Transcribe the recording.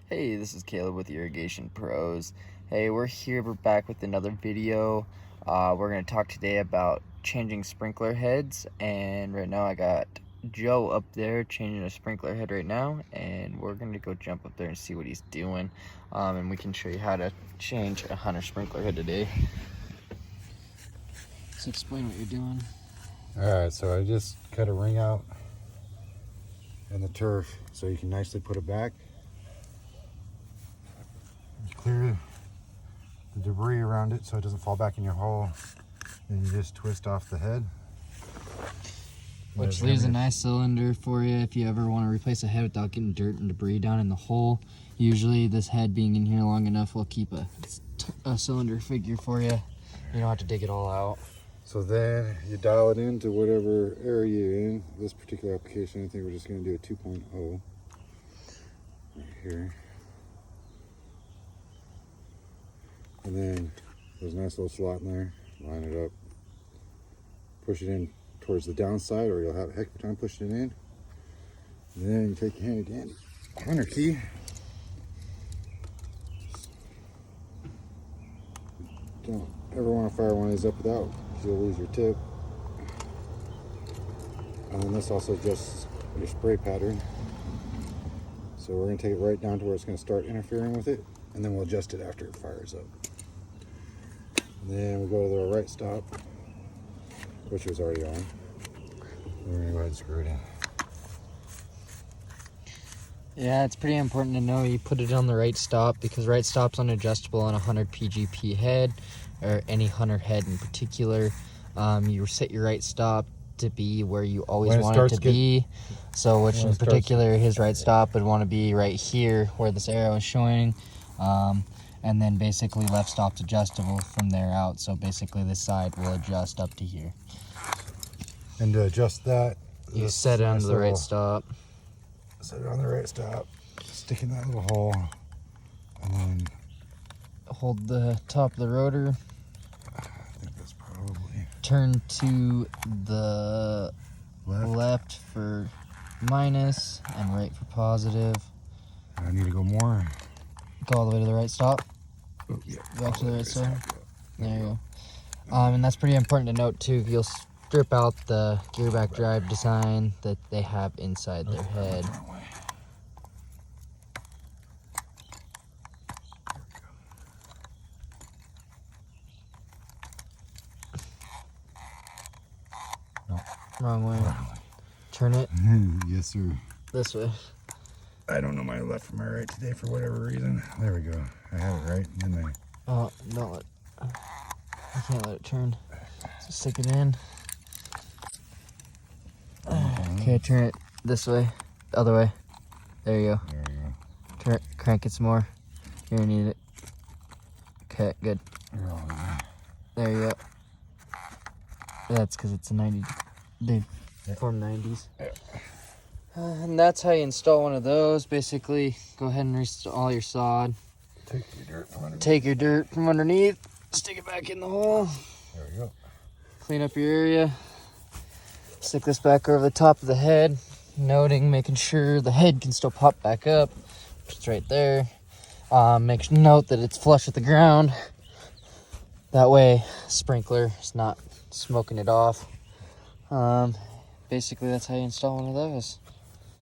Hey, this is Caleb with Irrigation Pros. Hey, we're back with another video. We're going to talk today about changing sprinkler heads, and right now I got Joe up there changing a sprinkler head right now, and we're going to go jump up there and see what he's doing, and we can show you how to change a Hunter sprinkler head today. So explain what you're doing. Alright, so I just cut a ring out in the turf so you can nicely put it back. Clear the debris around it so it doesn't fall back in your hole. Then you just twist off the head. Which leaves a nice cylinder for you if you ever want to replace a head without getting dirt and debris down in the hole. Usually this head being in here long enough will keep a cylinder figure for you. You don't have to dig it all out. So then you dial it into whatever area you're in. This particular application, I think we're just going to do a 2.0 right here. And then there's a nice little slot in there. Line it up. Push it in towards the downside, or you'll have a heck of a time pushing it in. And then you take your handy dandy Hunter key. Don't ever want to fire one of these up without, because you'll lose your tip. And then this also adjusts your spray pattern. So we're going to take it right down to where it's going to start interfering with it, and then we'll adjust it after it fires up. And then we go to the right stop, which was already on. We're going to go ahead and screw it in. Yeah, it's pretty important to know you put it on the right stop, because right stop's unadjustable on a 100 PGP head, or any Hunter head in particular. You set your right stop to be where you always want it to be. So which in particular, his right stop would want to be right here where this arrow is showing. And then basically left stop's adjustable from there out. So basically this side will adjust up to here. And to adjust that, you set it on the right stop. Set it on the right stop, stick in that little hole, and then hold the top of the rotor. I think that's probably. Turn to the left for minus and right for positive. I need to go more. Go all the way to the right stop. Oh, yeah. Back to the right stop. There you go. And that's pretty important to note too. You'll strip out the gearback drive design that they have inside their head. No. Wrong way. Turn it. Yes, sir. This way. I don't know my left from my right today for whatever reason. There we go. I have it right, didn't I? Oh, don't let. I can't let it turn. So stick it in. Okay, turn it this way, the other way. There you go. There you go. Turn it, crank it some more. You're gonna need it. Okay, good. There you go. That's because it's a 90. They form 90s. Yeah. And that's how you install one of those. Basically, go ahead and install your sod. Take your dirt from underneath. Stick it back in the hole. There we go. Clean up your area. Stick this back over the top of the head, making sure the head can still pop back up. It's right there. Note that it's flush with the ground. That way, sprinkler is not smoking it off. Basically, that's how you install one of those.